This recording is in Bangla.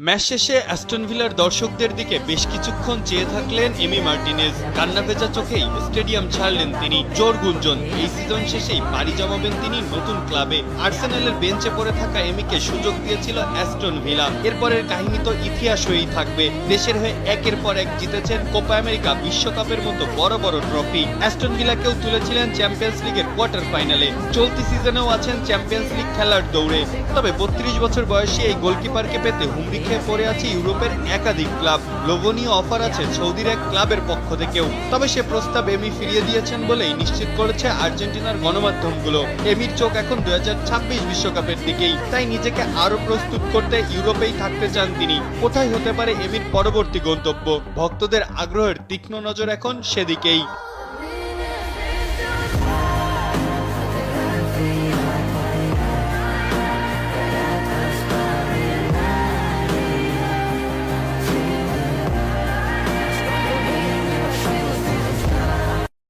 ম্যাচ শেষে অ্যাস্টন ভিলার দর্শকদের দিকে বেশ কিছুক্ষণ চেয়ে থাকলেন এমি মার্টিনেজ। কান্না ভেজা চোখেই স্টেডিয়াম ছাড়লেন তিনি। জোর গুঞ্জন, এই সিজন শেষেই পাড়ি জমাবেন তিনি নতুন ক্লাবে। আর্সেনালের বেঞ্চে পড়ে থাকা এমিকে সুযোগ দিয়েছিল অ্যাস্টন ভিলা। এরপরের কাহিনী তো ইতিহাস হয়েই থাকবে। দেশের হয়ে একের পর এক জিতেছেন কোপা আমেরিকা, বিশ্বকাপের মতো বড় বড় ট্রফি। অ্যাস্টন ভিলাকেও তুলেছিলেন চ্যাম্পিয়ন্স লিগের কোয়ার্টার ফাইনালে। চলতি সিজনেও আছেন চ্যাম্পিয়ন্স লিগ খেলার দৌড়ে। তবে ৩২ বছর বয়সী এই গোলকিপারকে পেতে হুমড়ি খেয়ে পড়ে আছে ইউরোপের একাধিক ক্লাব। লোভনীয় অফার আছে সৌদির এক ক্লাবের পক্ষ থেকেও। তবে সে প্রস্তাব এমি ফিরিয়ে দিয়েছেন বলেই নিশ্চিত করেছে আর্জেন্টিনার গণমাধ্যমগুলো। এমির চোখ এখন ২০২৬ বিশ্বকাপের দিকেই। তাই নিজেকে আরো প্রস্তুত করতে ইউরোপেই থাকতে চান তিনি। কোথায় হতে পারে এমির পরবর্তী গন্তব্য? ভক্তদের আগ্রহের তীক্ষ্ণ নজর এখন সেদিকেই।